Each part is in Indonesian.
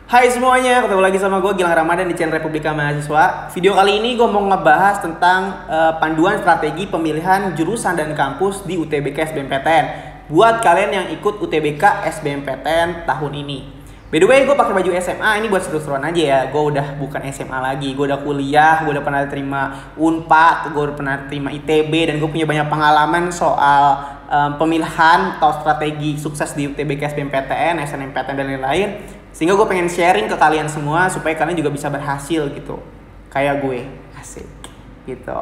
Hai semuanya, ketemu lagi sama gue Gilang Ramadan di channel Republika Mahasiswa. Video kali ini gue mau ngebahas tentang panduan strategi pemilihan jurusan dan kampus di UTBK SBMPTN buat kalian yang ikut UTBK SBMPTN tahun ini. By the way, gue pakai baju SMA ini buat seru-seruan aja ya. Gue udah bukan SMA lagi, gue udah kuliah, gue udah pernah terima Unpad, gue udah pernah terima ITB, dan gue punya banyak pengalaman soal pemilihan atau strategi sukses di UTBK SBMPTN, SNMPTN dan lain-lain. Sehingga gue pengen sharing ke kalian semua supaya kalian juga bisa berhasil gitu, kayak gue, asik gitu.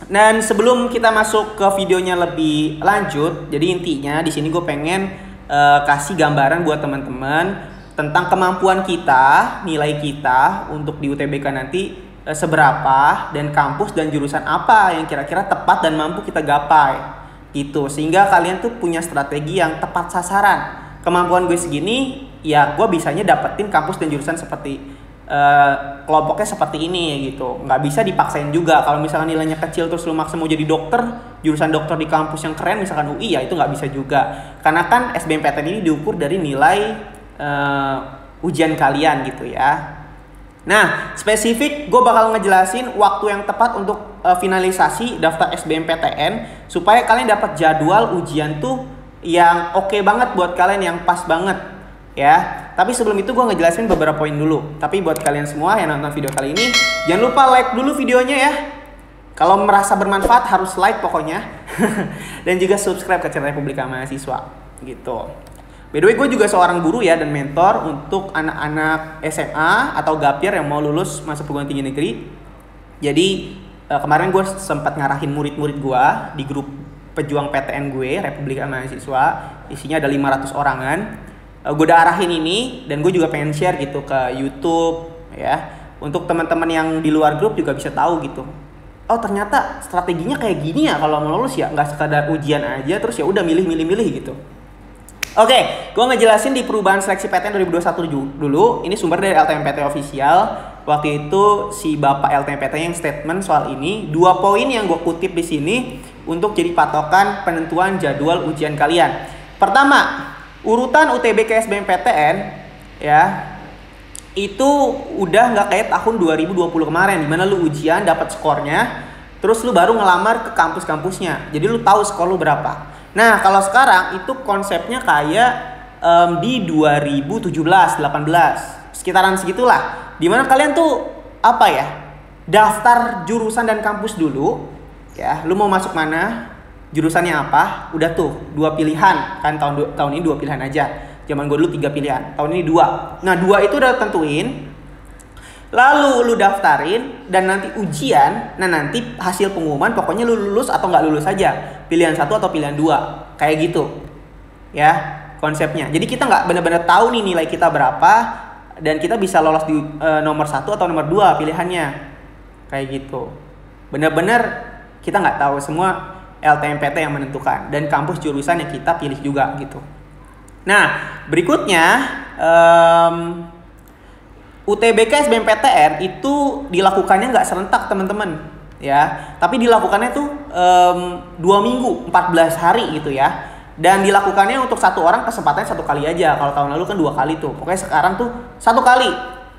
Dan sebelum kita masuk ke videonya lebih lanjut, jadi intinya di sini gue pengen kasih gambaran buat teman-teman tentang kemampuan kita, nilai kita untuk di UTBK nanti seberapa, dan kampus dan jurusan apa yang kira-kira tepat dan mampu kita gapai gitu, sehingga kalian tuh punya strategi yang tepat sasaran. Kemampuan gue segini, ya gue bisanya dapetin kampus dan jurusan seperti kelompoknya seperti ini gitu. Nggak bisa dipaksain juga. Kalau misalkan nilainya kecil terus lu maksa mau jadi dokter, jurusan dokter di kampus yang keren misalkan UI, ya itu nggak bisa juga. Karena kan SBMPTN ini diukur dari nilai ujian kalian gitu ya. Nah, spesifik gue bakal ngejelasin waktu yang tepat untuk finalisasi daftar SBMPTN supaya kalian dapat jadwal ujian tuh yang oke banget buat kalian, yang pas banget ya. Tapi sebelum itu gue ngejelasin beberapa poin dulu. Tapi buat kalian semua yang nonton video kali ini, jangan lupa like dulu videonya ya. Kalau merasa bermanfaat harus like pokoknya. Dan juga subscribe ke channel Republika Mahasiswa gitu. By the way, gue juga seorang guru ya dan mentor untuk anak-anak SMA atau gapir yang mau lulus masuk perguruan tinggi negeri. Jadi kemarin gue sempat ngarahin murid-murid gue di grup pejuang PTN gue, Republika Mahasiswa, isinya ada 500 orangan. Gue udah arahin ini, dan gue juga pengen share gitu ke YouTube ya, untuk teman-teman yang di luar grup juga bisa tahu gitu. Oh ternyata strateginya kayak gini ya kalau mau lulus ya, nggak sekadar ujian aja terus ya udah milih gitu. Oke, gue ngejelasin di perubahan seleksi PTN 2021 dulu. Ini sumber dari LTMPT official. Waktu itu si Bapak LTMPT yang statement soal ini. 2 poin yang gue kutip di sini untuk jadi patokan penentuan jadwal ujian kalian. Pertama, urutan UTBK SBMPTN ya, itu udah nggak kayak tahun 2020 kemarin, dimana lu ujian dapat skornya, terus lu baru ngelamar ke kampus-kampusnya. Jadi lu tahu skor lu berapa. Nah, kalau sekarang itu konsepnya kayak di 2017-18, sekitaran segitulah. Dimana kalian tuh apa ya, daftar jurusan dan kampus dulu ya. Lu mau masuk mana, jurusannya apa, udah tuh 2 pilihan kan. Tahun ini 2 pilihan aja. Zaman gue dulu 3 pilihan, tahun ini 2. Nah 2 itu udah tentuin. Lalu lu daftarin dan nanti ujian. Nah nanti hasil pengumuman pokoknya lu lulus atau nggak lulus aja. Pilihan 1 atau pilihan 2. Kayak gitu ya konsepnya. Jadi kita nggak benar-benar tahu nih nilai kita berapa, dan kita bisa lolos di nomor 1 atau nomor 2 pilihannya. Kayak gitu. Benar-benar kita nggak tahu, semua LTMPT yang menentukan, dan kampus jurusan yang kita pilih juga gitu. Nah berikutnya, UTBK SBMPTN itu dilakukannya nggak serentak teman-teman ya, tapi dilakukannya tuh 2 minggu 14 hari gitu ya. Dan dilakukannya untuk 1 orang kesempatannya 1 kali aja. Kalau tahun lalu kan 2 kali tuh. Pokoknya sekarang tuh 1 kali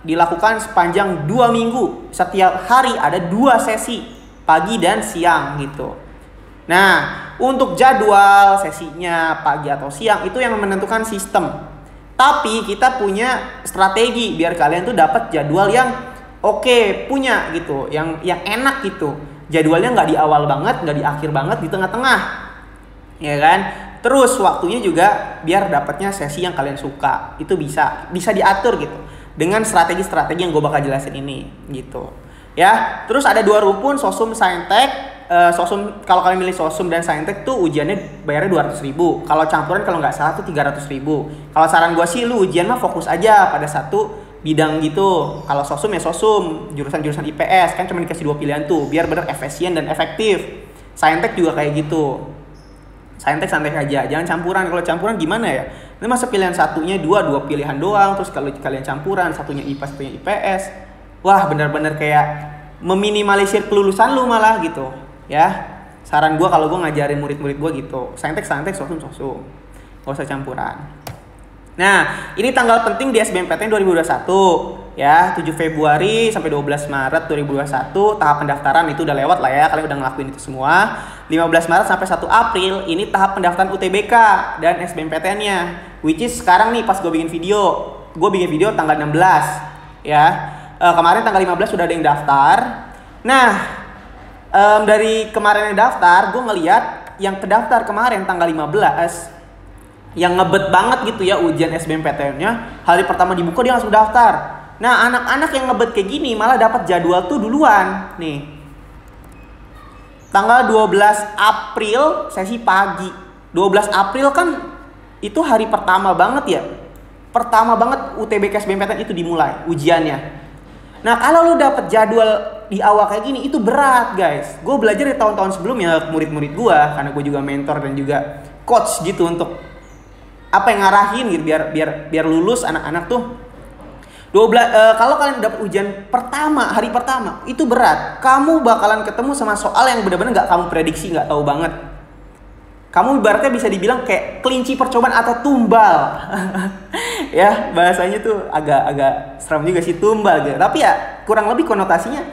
dilakukan sepanjang 2 minggu. Setiap hari ada 2 sesi, pagi dan siang gitu. Nah untuk jadwal sesinya pagi atau siang itu yang menentukan sistem. Tapi kita punya strategi biar kalian tuh dapat jadwal yang oke, punya gitu, yang enak gitu. Jadwalnya nggak di awal banget, nggak di akhir banget, di tengah-tengah, ya kan? Terus waktunya juga biar dapatnya sesi yang kalian suka. Itu bisa diatur gitu dengan strategi-strategi yang gue bakal jelasin ini gitu. Ya, terus ada 2 rumpun, Sosum, Saintek. Sosum, kalau kalian milih Sosum dan Saintek tuh ujiannya bayarnya 200.000. Kalau campuran kalau nggak salah tuh 300.000. Kalau saran gue sih lu ujian mah fokus aja pada 1 bidang gitu. Kalau Sosum ya Sosum, jurusan-jurusan IPS kan cuma dikasih 2 pilihan tuh, biar bener efisien dan efektif. Saintek juga kayak gitu. Saintek santai aja, jangan campuran. Kalau campuran gimana ya? Ini masa pilihan satunya 2 pilihan doang, terus kalau kalian campuran satunya IPA satunya IPS, wah bener-bener kayak meminimalisir kelulusan lu malah gitu. Ya, saran gue kalau gue ngajarin murid-murid gue gitu, Saintek, Sosum, gak usah campuran. Nah, ini tanggal penting di SBMPTN 2021 ya, 7 Februari sampai 12 Maret 2021 tahap pendaftaran itu udah lewat lah ya, kalian udah ngelakuin itu semua. 15 Maret sampai 1 April ini tahap pendaftaran UTBK dan SBMPTN-nya. Which is sekarang nih pas gue bikin video tanggal 16 ya. Kemarin tanggal 15 sudah ada yang daftar. Nah, dari kemarin yang daftar, gue ngeliat yang kedaftar kemarin tanggal 15 yang ngebet banget gitu ya ujian SBMPTN-nya, hari pertama dibuka dia langsung daftar. Nah, anak-anak yang ngebet kayak gini malah dapat jadwal tuh duluan nih. Tanggal 12 April sesi pagi. 12 April kan itu hari pertama banget ya. Pertama banget UTBK SBMPTN itu dimulai ujiannya. Nah, kalau lu dapet jadwal di awal kayak gini itu berat, guys. Gue belajar di tahun-tahun sebelumnya murid-murid gue, karena gue juga mentor dan juga coach gitu untuk apa yang ngarahin gitu biar lulus anak-anak tuh. Kalau kalian dapat ujian pertama, hari pertama itu berat. Kamu bakalan ketemu sama soal yang benar-benar nggak kamu prediksi, nggak tahu banget. Kamu ibaratnya bisa dibilang kayak kelinci percobaan atau tumbal. Ya, bahasanya tuh agak seram juga sih, tumbal gitu. Tapi ya kurang lebih konotasinya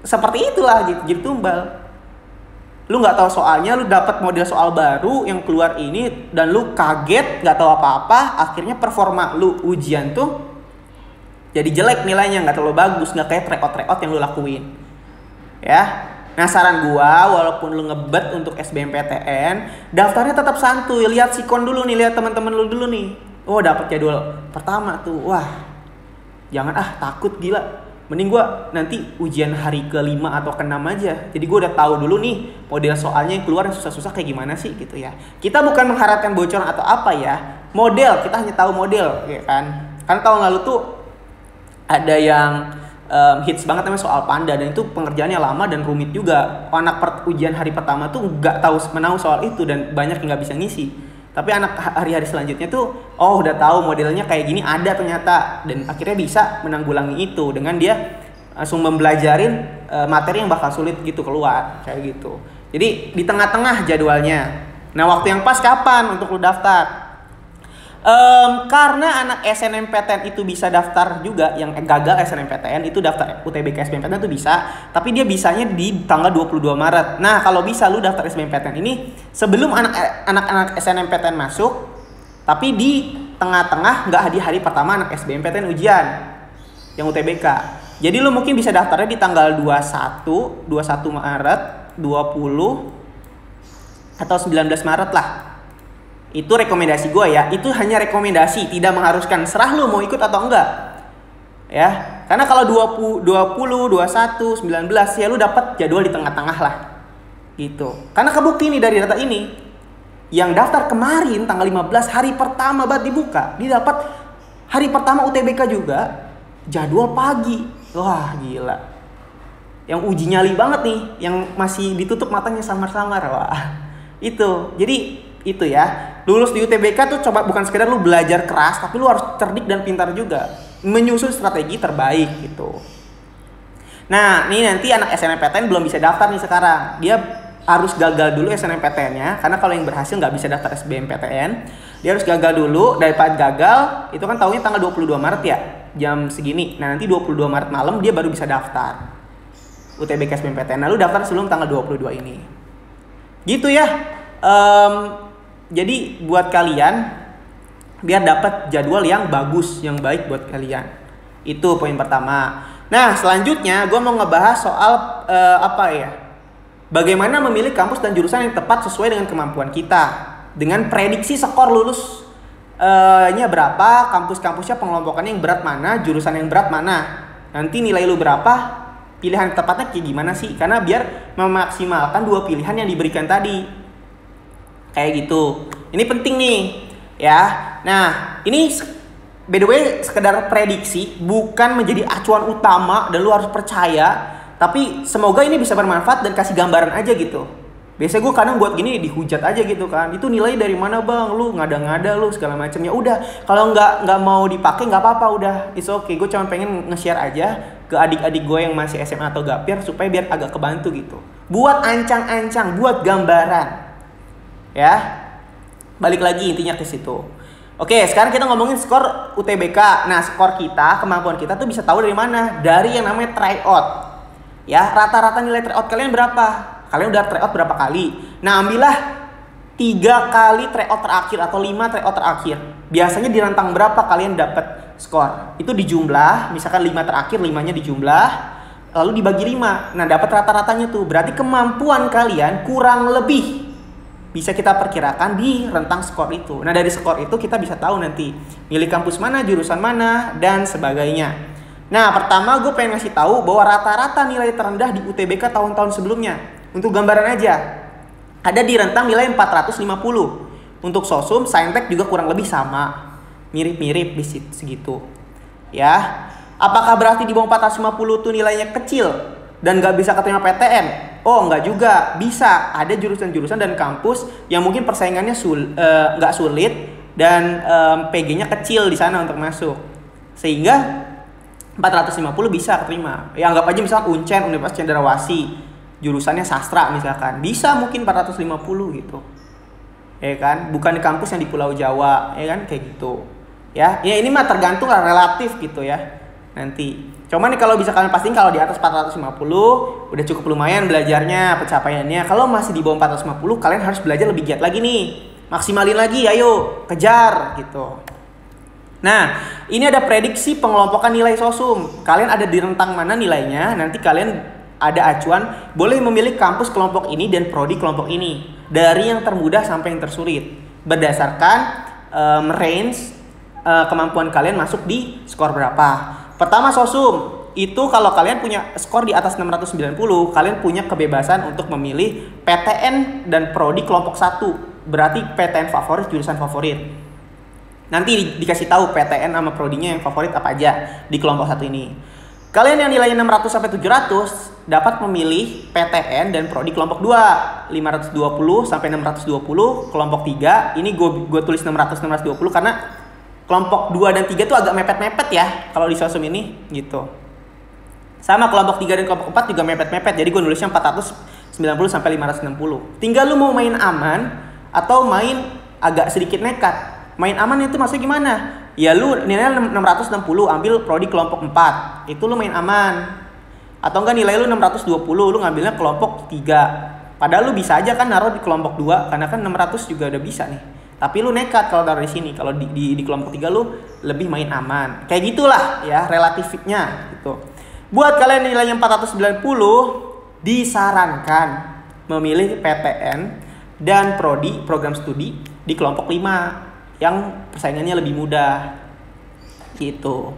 seperti itulah gitu, jadi tumbal. Lu nggak tahu soalnya, lu dapat model soal baru yang keluar ini dan lu kaget, nggak tahu apa-apa, akhirnya performa lu ujian tuh jadi jelek nilainya, nggak terlalu bagus, nggak kayak tryout yang lu lakuin. Ya, nah saran gua, walaupun lu ngebet untuk SBMPTN, daftarnya tetap santuy, lihat sikon dulu nih, lihat teman-teman lu dulu nih. Oh, dapat jadwal pertama tuh, wah, jangan takut gila. Mending gue nanti ujian hari ke-5 atau ke-6 aja. Jadi gue udah tahu dulu nih model soalnya yang keluar yang susah-susah kayak gimana sih gitu ya. Kita bukan mengharapkan bocoran atau apa ya. Model, kita hanya tahu model ya kan. Karena tahun lalu tuh ada yang hits banget namanya soal panda, dan itu pengerjaannya lama dan rumit juga. Anak ujian hari pertama tuh nggak tahu menahu soal itu dan banyak yang nggak bisa ngisi. Tapi anak hari-hari selanjutnya tuh, udah tahu modelnya kayak gini ada ternyata, dan akhirnya bisa menanggulangi itu dengan dia langsung membelajarin materi yang bakal sulit gitu keluar kayak gitu. Jadi di tengah-tengah jadwalnya. Nah, waktu yang pas kapan untuk lu daftar? Karena anak SNMPTN itu bisa daftar juga, yang gagal SNMPTN itu daftar UTBK SBMPTN itu bisa, tapi dia bisanya di tanggal 22 Maret. Nah, kalau bisa lu daftar SBMPTN ini sebelum anak-anak SNMPTN masuk, tapi di tengah-tengah, nggak di hari pertama anak SBMPTN ujian yang UTBK. Jadi lu mungkin bisa daftarnya di tanggal 21 Maret, 20 atau 19 Maret lah. Itu rekomendasi gue ya, itu hanya rekomendasi, tidak mengharuskan, serah lu mau ikut atau enggak. Ya, karena kalau 20, 21, 19 ya lu dapat jadwal di tengah-tengah lah. Gitu. Karena kebukti nih dari data ini, yang daftar kemarin tanggal 15 hari pertama banget dibuka, dia dapat hari pertama UTBK juga jadwal pagi. Wah, gila. Yang uji nyali banget nih, yang masih ditutup matanya samar-samar. Wah. Itu. Jadi itu ya, lulus di UTBK tuh coba bukan sekedar lu belajar keras, tapi lu harus cerdik dan pintar juga, menyusun strategi terbaik gitu. Nah, ini nanti anak SNMPTN belum bisa daftar nih sekarang, dia harus gagal dulu SNMPTN-nya, karena kalau yang berhasil nggak bisa daftar SBMPTN, dia harus gagal dulu. Daripada gagal, itu kan tahunya tanggal 22 Maret ya, jam segini. Nah, nanti 22 Maret malam dia baru bisa daftar UTBK SBMPTN. Nah, lu daftar sebelum tanggal 22 ini. Gitu ya. Jadi buat kalian biar dapat jadwal yang bagus, yang baik buat kalian. Itu poin pertama. Nah, selanjutnya gue mau ngebahas soal bagaimana memilih kampus dan jurusan yang tepat sesuai dengan kemampuan kita, dengan prediksi skor lulusnya berapa, kampus-kampusnya pengelompokannya yang berat mana, jurusan yang berat mana. Nanti nilai lu berapa, pilihan tepatnya kayak gimana sih? Karena biar memaksimalkan dua pilihan yang diberikan tadi. Kayak gitu. Ini penting nih, ya. Nah, ini by the way sekedar prediksi, bukan menjadi acuan utama dan lu harus percaya. Tapi semoga ini bisa bermanfaat dan kasih gambaran aja gitu. Biasanya gue kadang buat gini dihujat aja gitu kan. Itu nilai dari mana bang? Lu ngada-ngada lu segala macamnya. Udah, kalau nggak mau dipakai nggak apa-apa, udah. It's okay. Gue cuma pengen nge-share aja ke adik-adik gue yang masih SMA atau gapir supaya biar agak kebantu gitu. Buat ancang-ancang, buat gambaran. Ya, balik lagi intinya ke situ. Oke, sekarang kita ngomongin skor UTBK. Nah, skor kita, kemampuan kita tuh bisa tahu dari mana? Dari yang namanya tryout. Ya, rata-rata nilai tryout kalian berapa? Kalian udah tryout berapa kali? Nah, ambillah 3 kali tryout terakhir atau 5 tryout terakhir. Biasanya di rentang berapa kalian dapat skor? Itu dijumlah, misalkan 5 terakhir, 5-nya dijumlah, lalu dibagi 5. Nah, dapat rata-ratanya tuh. Berarti kemampuan kalian kurang lebih bisa kita perkirakan di rentang skor itu. Nah, dari skor itu kita bisa tahu nanti milih kampus mana, jurusan mana, dan sebagainya. Nah, pertama gue pengen ngasih tahu bahwa rata-rata nilai terendah di UTBK tahun-tahun sebelumnya. Untuk gambaran aja, ada di rentang nilai 450. Untuk Sosum, Saintek juga kurang lebih sama. Mirip-mirip di segitu. Ya. Apakah berarti di bawah 450 tuh nilainya kecil dan gak bisa keterima PTN? Oh, enggak juga. Bisa. Ada jurusan-jurusan dan kampus yang mungkin persaingannya nggak sulit dan PG-nya kecil di sana untuk masuk. Sehingga 450 bisa keterima. Ya anggap aja misalkan Uncen, Universitas Cendrawasih, jurusannya sastra misalkan. Bisa mungkin 450 gitu. Ya kan? Bukan di kampus yang di Pulau Jawa, ya kan? Kayak gitu. Ya ini mah tergantung lah, relatif gitu ya. Nanti. Cuman nih kalau bisa kalian pastiin kalau di atas 450 udah cukup lumayan belajarnya, pencapaiannya. Kalau masih di bawah 450 kalian harus belajar lebih giat lagi nih. Maksimalin lagi, ayo kejar gitu. Nah, ini ada prediksi pengelompokan nilai Sosum. Kalian ada di rentang mana nilainya? Nanti kalian ada acuan boleh memilih kampus kelompok ini dan prodi kelompok ini. Dari yang termudah sampai yang tersulit. Berdasarkan range kemampuan kalian masuk di skor berapa. Pertama Sosum, itu kalau kalian punya skor di atas 690, kalian punya kebebasan untuk memilih PTN dan prodi kelompok 1. Berarti PTN favorit, jurusan favorit. Nanti dikasih tahu PTN sama prodinya yang favorit apa aja di kelompok 1 ini. Kalian yang nilainya 600 sampai 700 dapat memilih PTN dan prodi kelompok 2, 520 sampai 620, kelompok 3. Ini gue tulis 600 620 karena kelompok 2 dan 3 tuh agak mepet-mepet ya kalau di Sosum ini gitu. Sama kelompok 3 dan kelompok 4 juga mepet-mepet. Jadi gue nulisnya 490 sampai 560. Tinggal lu mau main aman atau main agak sedikit nekat. Main aman itu maksudnya gimana? Ya lu nilainya 660 ambil prodi kelompok 4. Itu lu main aman. Atau enggak nilai lu 620 lu ngambilnya kelompok 3. Padahal lu bisa aja kan naruh di kelompok 2 karena kan 600 juga udah bisa nih. Tapi lu nekat kalau taruh di sini. Kalau di kelompok 3 lu lebih main aman. Kayak gitulah ya relatifnya gitu. Buat kalian nilainya 490 disarankan memilih PTN dan prodi program studi di kelompok 5 yang persaingannya lebih mudah gitu.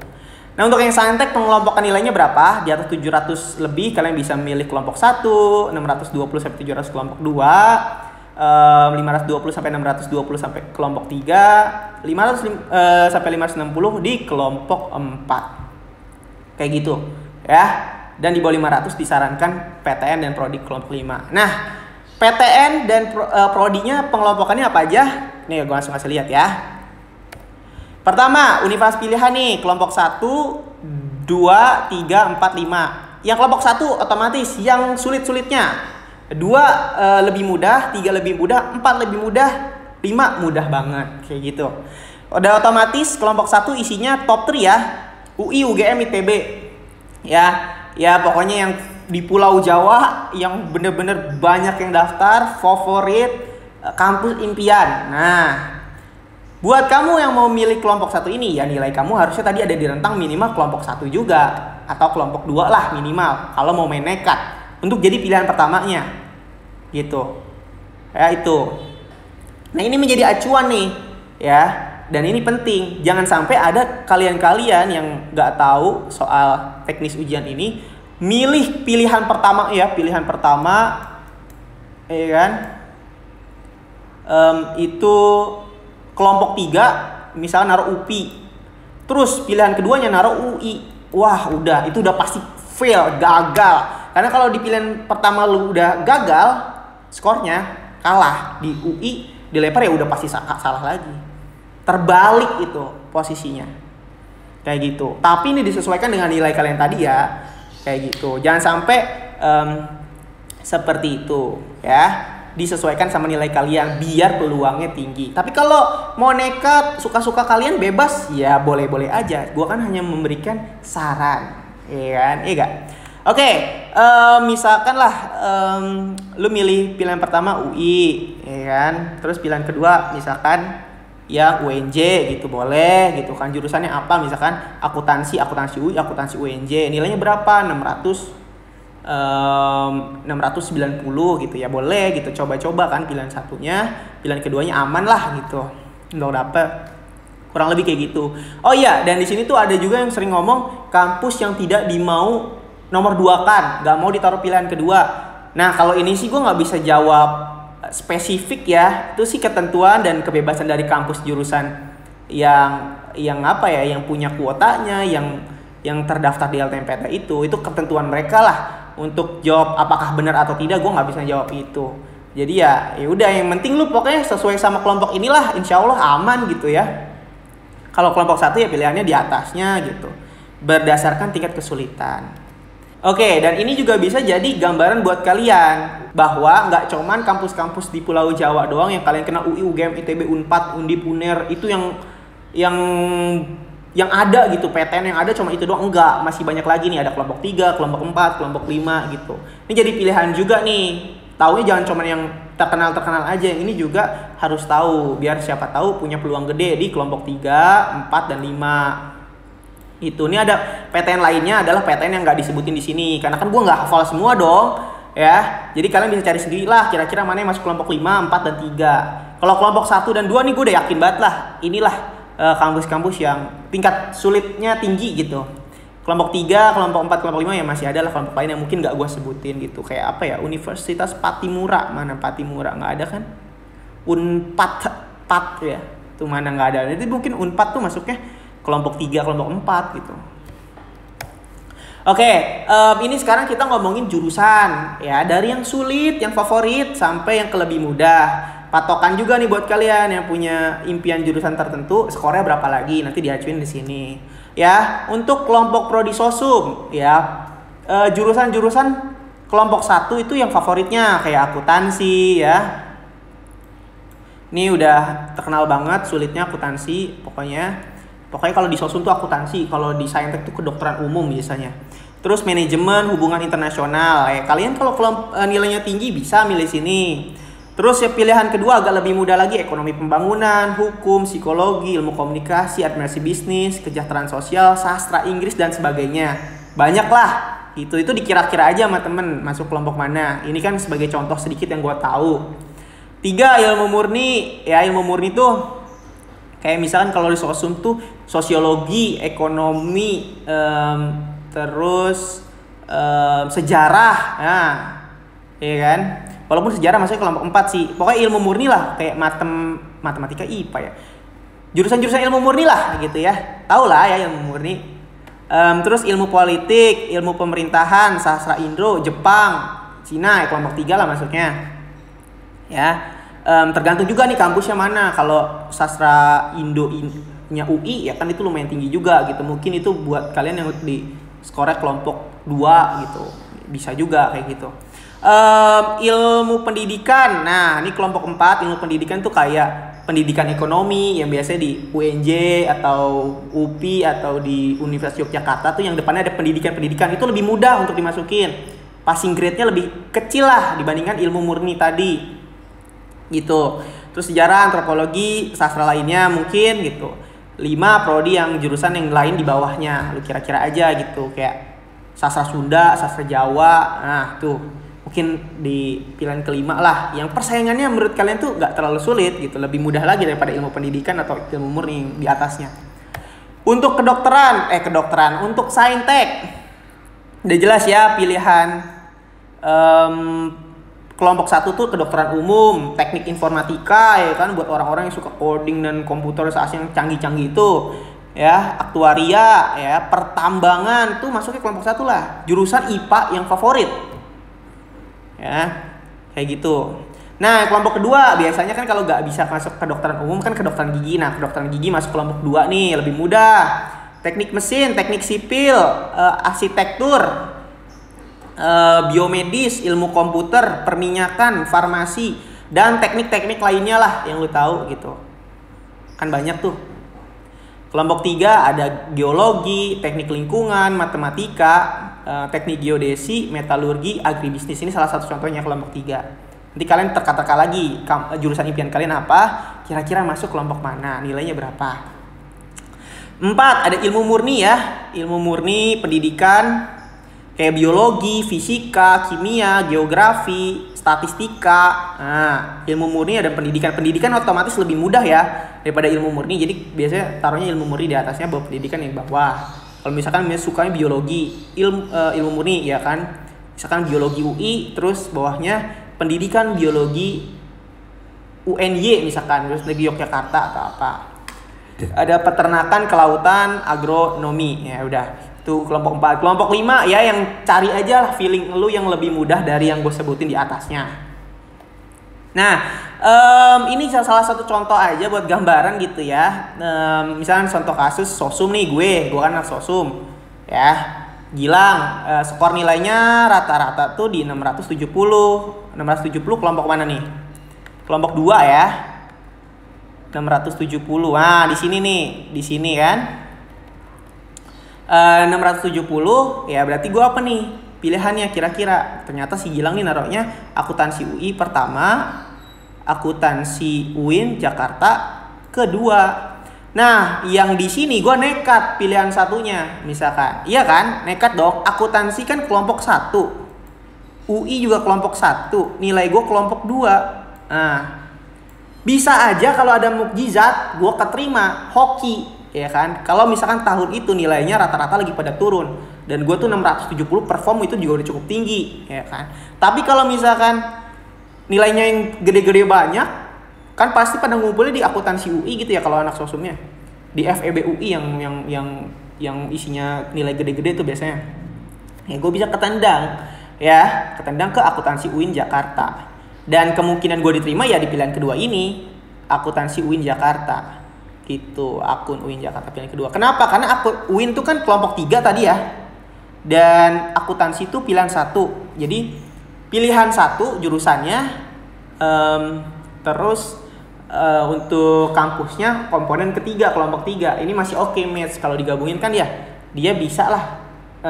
Nah, untuk yang Saintek pengelompokan nilainya berapa? Di atas 700 lebih kalian bisa memilih kelompok 1, 620 sampai 700 kelompok 2. 520 sampai 620 sampai kelompok 3, 500 sampai 560 di kelompok 4. Kayak gitu, ya. Dan di bawah 500 disarankan PTN dan prodi kelompok 5. Nah, PTN dan prodinya pengelompokannya apa aja? Nih, gue langsung kasih lihat ya. Pertama, universitas pilihan nih, kelompok 1, 2, 3, 4, 5. Yang kelompok 1 otomatis yang sulit-sulitnya. 2 lebih mudah, 3 lebih mudah, 4 lebih mudah, 5 mudah banget kayak gitu. Udah otomatis kelompok 1 isinya top 3 ya. UI, UGM, ITB. Ya pokoknya yang di Pulau Jawa yang bener-bener banyak yang daftar, favorit, kampus impian. Nah, buat kamu yang mau milih kelompok 1 ini ya nilai kamu harusnya tadi ada di rentang minimal kelompok 1 juga atau kelompok 2 lah minimal kalau mau main nekat. Untuk jadi pilihan pertamanya gitu ya itu. Nah ini menjadi acuan nih ya, dan ini penting jangan sampai ada kalian-kalian yang nggak tahu soal teknis ujian ini milih pilihan pertama ya kan itu kelompok 3 misalnya naruh UPI, terus pilihan keduanya naruh UI. Wah udah itu udah pasti fail, gagal. Karena kalau di pilihan pertama lu udah gagal, skornya kalah di UI, dilempar ya udah pasti salah lagi. Terbalik itu posisinya. Kayak gitu. Tapi ini disesuaikan dengan nilai kalian tadi ya. Kayak gitu. Jangan sampai seperti itu ya. Disesuaikan sama nilai kalian biar peluangnya tinggi. Tapi kalau mau nekat, suka-suka kalian bebas, ya boleh-boleh aja. Gua kan hanya memberikan saran, iya kan? Iya gak? Oke, misalkan lah lu milih pilihan pertama UI, ya kan? Terus pilihan kedua misalkan ya UNJ gitu, boleh gitu kan. Jurusannya apa? Misalkan akuntansi UI, akuntansi UNJ. Nilainya berapa? 690 gitu ya, boleh gitu, coba-coba kan pilihan satunya, pilihan keduanya aman lah gitu untuk dapet, kurang lebih kayak gitu. Oh iya, dan di sini tuh ada juga yang sering ngomong kampus yang tidak dimau nomor 2 kan, nggak mau ditaruh pilihan kedua. Nah kalau ini sih gue nggak bisa jawab spesifik ya, itu sih ketentuan dan kebebasan dari kampus jurusan yang apa ya, yang punya kuotanya, yang terdaftar di LTMPT itu ketentuan mereka lah. Untuk jawab apakah benar atau tidak, gue nggak bisa jawab itu. Jadi ya udah, yang penting lu pokoknya sesuai sama kelompok inilah, insya Allah aman gitu ya. Kalau kelompok 1 ya pilihannya di atasnya gitu, berdasarkan tingkat kesulitan. Oke, dan ini juga bisa jadi gambaran buat kalian bahwa nggak cuman kampus-kampus di Pulau Jawa doang yang kalian kena, UI, UGM, ITB, Unpad, Undip, Uner, itu yang ada gitu, PTN yang ada cuma itu doang. Enggak, masih banyak lagi nih, ada kelompok 3, kelompok 4, kelompok 5 gitu. Ini jadi pilihan juga nih. Taunya jangan cuma yang terkenal aja, ini juga harus tahu biar siapa tahu punya peluang gede di kelompok 3, 4 dan 5. Itu nih ada PTN lainnya adalah PTN yang nggak disebutin di sini karena kan gue nggak hafal semua dong ya. Jadi kalian bisa cari sendiri lah kira-kira mana yang masuk kelompok 5, 4 dan 3. Kalau kelompok 1 dan 2 nih gue udah yakin banget lah, inilah kampus-kampus yang tingkat sulitnya tinggi gitu. Kelompok 3, kelompok 4, kelompok 5 ya masih ada lah kelompok lain yang mungkin gak gue sebutin gitu. Kayak apa ya, Universitas Patimura, mana Patimura, gak ada kan? Unpad ya, itu mana gak ada. Jadi mungkin Unpad tuh masuknya kelompok 3, kelompok 4 gitu. Oke, ini sekarang kita ngomongin jurusan ya, dari yang sulit, yang favorit sampai yang ke lebih mudah. Patokan juga nih buat kalian yang punya impian jurusan tertentu, skornya berapa lagi nanti diacuin di sini. Ya, untuk kelompok prodi sosum ya, jurusan-jurusan kelompok 1 itu yang favoritnya kayak akuntansi ya. Ini udah terkenal banget sulitnya akuntansi, pokoknya kalau di sosum tuh akuntansi, kalau di saintek tuh kedokteran umum biasanya. Terus manajemen hubungan internasional. Kalian kalau nilainya tinggi bisa milih sini. Terus ya pilihan kedua agak lebih mudah lagi, ekonomi pembangunan, hukum, psikologi, ilmu komunikasi, administrasi bisnis, kesejahteraan sosial, sastra Inggris dan sebagainya. Banyak lah. Itu dikira-kira aja sama temen masuk kelompok mana. Ini kan sebagai contoh sedikit yang gue tahu. 3, ilmu murni. Ya ilmu murni tuh kayak misalkan kalau di sosum tuh sosiologi, ekonomi, terus sejarah. Nah, iya kan? Walaupun sejarah masuknya kelompok 4 sih. Pokoknya ilmu murni lah, kayak matematika, IPA ya. Jurusan-jurusan ilmu murni lah gitu ya. Tahu lah ya ilmu murni. Terus ilmu politik, ilmu pemerintahan, sastra Indo, Jepang, Cina, kelompok 3 lah masuknya. Ya. Tergantung juga nih kampusnya mana. Kalau sastra Indo-nya UI ya kan itu lumayan tinggi juga gitu. Mungkin itu buat kalian yang di skornya kelompok 2 gitu. Bisa juga kayak gitu. Ilmu pendidikan. Nah, ini kelompok 4, ilmu pendidikan tuh kayak pendidikan ekonomi yang biasanya di UNJ atau UPI atau di Universitas Yogyakarta tuh yang depannya ada pendidikan itu lebih mudah untuk dimasukin. Passing grade-nya lebih kecil lah dibandingkan ilmu murni tadi. Gitu. Terus sejarah, antropologi, sastra lainnya mungkin gitu. 5 prodi yang jurusan yang lain di bawahnya. Lu kira-kira aja gitu, kayak sastra Sunda, sastra Jawa. Nah, tuh mungkin di pilihan kelima lah yang persaingannya menurut kalian tuh gak terlalu sulit gitu, lebih mudah lagi daripada ilmu pendidikan atau ilmu murni di atasnya. Untuk kedokteran untuk saintek udah jelas ya pilihan. Kelompok 1 tuh kedokteran umum, teknik informatika ya kan buat orang-orang yang suka coding dan komputerisasi yang canggih-canggih itu ya, aktuaria ya, pertambangan tuh masuknya kelompok 1 lah. Jurusan IPA yang favorit ya, kayak gitu. Nah, kelompok kedua biasanya kan kalau nggak bisa masuk kedokteran umum kan kedokteran gigi. Nah, kedokteran gigi masuk kelompok 2 nih, lebih mudah. Teknik mesin, teknik sipil, arsitektur, biomedis, ilmu komputer, perminyakan, farmasi, dan teknik-teknik lainnya lah yang lu tahu gitu. Kan banyak tuh. Kelompok 3 ada geologi, teknik lingkungan, matematika, teknik geodesi, metalurgi, agribisnis. Ini salah satu contohnya kelompok 3. Nanti kalian teka-teka lagi jurusan impian kalian apa, kira-kira masuk kelompok mana, nilainya berapa. 4 ada ilmu murni ya. Ilmu murni pendidikan kayak biologi, fisika, kimia, geografi, statistika. Nah, ilmu murni ada pendidikan. Pendidikan otomatis lebih mudah ya daripada ilmu murni. Jadi biasanya taruhnya ilmu murni di atasnya, bawa pendidikan yang bawah. Kalau misalkan sukanya biologi, ilmu murni ya kan. Misalkan biologi UI, terus bawahnya pendidikan biologi UNY misalkan, terus negeri Yogyakarta atau apa. Ada peternakan, kelautan, agronomi. Ya udah. Itu kelompok 4. Kelompok 5 ya yang cari aja lah feeling lu yang lebih mudah dari yang gue sebutin di atasnya. Nah, ini salah satu contoh aja buat gambaran gitu ya. Misalnya contoh kasus sosum nih, gue kan anak sosum ya. Gilang, skor nilainya rata-rata tuh di 670. 670 kelompok mana nih? Kelompok 2 ya. 670. Nah, di sini nih, di sini kan. 670 ya berarti gue apa nih pilihannya kira-kira. Ternyata si Gilang nih naruhnya akuntansi UI pertama, akuntansi UIN Jakarta kedua. Nah yang di sini gue nekat pilihan satunya misalkan, iya kan, nekat dong. Akuntansi kan kelompok 1, UI juga kelompok 1, nilai gue kelompok 2. Nah bisa aja kalau ada mukjizat gue keterima hoki ya kan. Kalau misalkan tahun itu nilainya rata-rata lagi pada turun dan gue tuh 670 perform itu juga udah cukup tinggi ya kan. Tapi kalau misalkan nilainya yang gede-gede banyak kan pasti pada ngumpulnya di akuntansi UI gitu ya kalau anak sosumnya. Di FEB UI yang isinya nilai gede-gede tuh biasanya. Ya gue bisa ketendang ke akuntansi UIN Jakarta. Dan kemungkinan gue diterima ya di pilihan kedua ini, akuntansi UIN Jakarta. Gitu, akun UIN Jakarta pilihan kedua. Kenapa? Karena akun UIN itu kan kelompok 3 tadi ya. Dan akuntansi itu pilihan 1. Jadi pilihan 1 jurusannya, terus untuk kampusnya komponen ketiga, kelompok 3. Ini masih oke match. Kalau digabungin kan ya dia bisa lah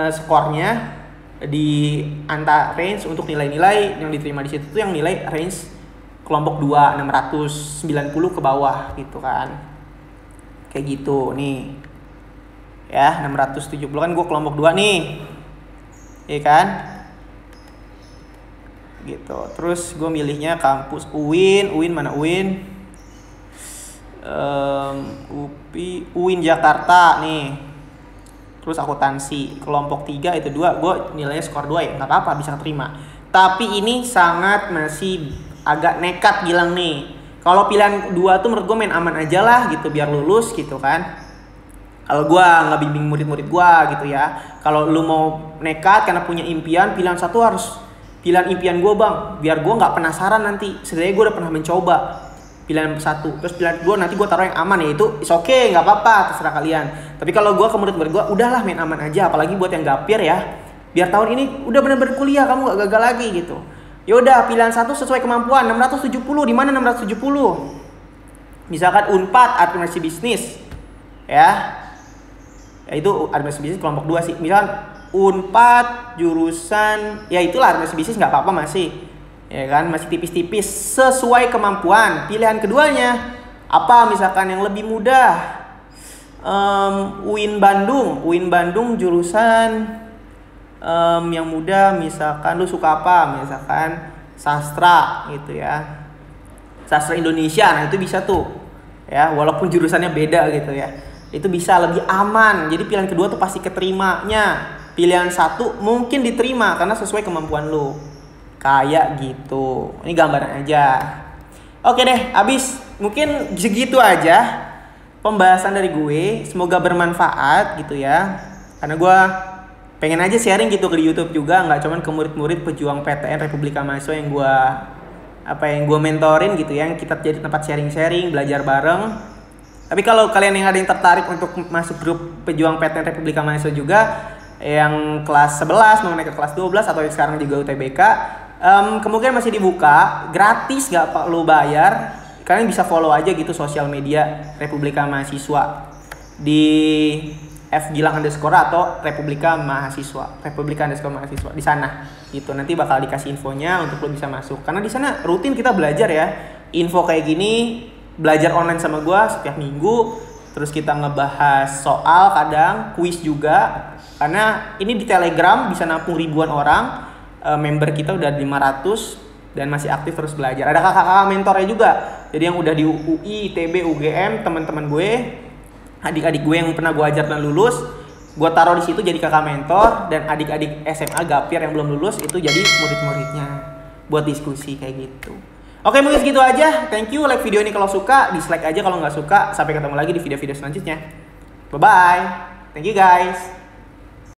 skornya di antara range untuk nilai-nilai yang diterima di situ tuh yang nilai range kelompok 2 690 ke bawah gitu kan. Kayak gitu nih. Ya, 670 kan gue kelompok 2 nih. Iya kan? Gitu. Terus gue milihnya kampus UIN mana UIN? UIN Jakarta nih. Terus akuntansi kelompok 3 itu 2, gue nilainya skor 2 ya, nggak apa-apa bisa terima. Tapi ini sangat masih agak nekat Gilang nih. Kalau pilihan 2 tuh menurut gue main aman aja lah gitu biar lulus gitu kan. Kalau gue nggak bimbing murid-murid gue gitu ya. Kalau lu mau nekat karena punya impian, pilihan 1 harus pilihan impian gue bang. Biar gue nggak penasaran nanti. Sebenarnya gue udah pernah mencoba pilihan 1. Terus pilihan 2 nanti gue taruh yang aman ya itu is okay, nggak apa-apa terserah kalian. Tapi kalau gue ke murid-murid gue udahlah main aman aja. Apalagi buat yang gapir ya. Biar tahun ini udah benar-benar kuliah kamu nggak gagal lagi gitu. Yaudah pilihan 1 sesuai kemampuan 670. Di mana 670? Misalkan Unpad administrasi bisnis ya itu administrasi bisnis kelompok 2 sih. Misalkan Unpad jurusan ya itulah administrasi bisnis nggak apa-apa masih ya kan, masih tipis-tipis sesuai kemampuan. Pilihan keduanya apa misalkan yang lebih mudah? UIN Bandung jurusan yang mudah misalkan lu suka apa, misalkan sastra gitu ya, sastra Indonesia. Nah itu bisa tuh ya walaupun jurusannya beda gitu ya, itu bisa lebih aman. Jadi pilihan kedua tuh pasti keterimanya. Pilihan 1 mungkin diterima karena sesuai kemampuan lu. Kayak gitu. Ini gambaran aja. Oke deh, habis. Mungkin segitu aja pembahasan dari gue. Semoga bermanfaat gitu ya. Karena gue pengen aja sharing gitu ke YouTube juga, nggak cuman ke murid-murid pejuang PTN Republika Mahasiswa yang gue mentorin gitu ya. Yang kita jadi tempat sharing-sharing, belajar bareng. Tapi kalau kalian yang ada yang tertarik untuk masuk grup pejuang PTN Republika Mahasiswa juga, yang kelas 11 mau naik ke kelas 12 atau yang sekarang juga UTBK, kemungkinan masih dibuka gratis, nggak perlu bayar. kalian bisa follow aja gitu sosial media Republika Mahasiswa di @gilang_ atau Republika Mahasiswa di sana gitu. Nanti bakal dikasih infonya untuk lo bisa masuk, karena di sana rutin kita belajar ya, info kayak gini, belajar online sama gue setiap minggu. Terus kita ngebahas soal, kadang kuis juga, karena ini di Telegram bisa nampung ribuan orang. Member kita udah 500 dan masih aktif terus belajar. Ada kakak-kakak mentornya juga, jadi yang udah di UI, ITB, UGM, teman-teman gue, adik-adik gue yang pernah gue ajar dan lulus, gue taruh di situ jadi kakak mentor, dan adik-adik SMA gapir yang belum lulus itu jadi murid-muridnya buat diskusi kayak gitu. Oke, mungkin segitu aja. Thank you, like video ini kalau suka, dislike aja kalau nggak suka. Sampai ketemu lagi di video-video selanjutnya. Bye bye. Thank you guys.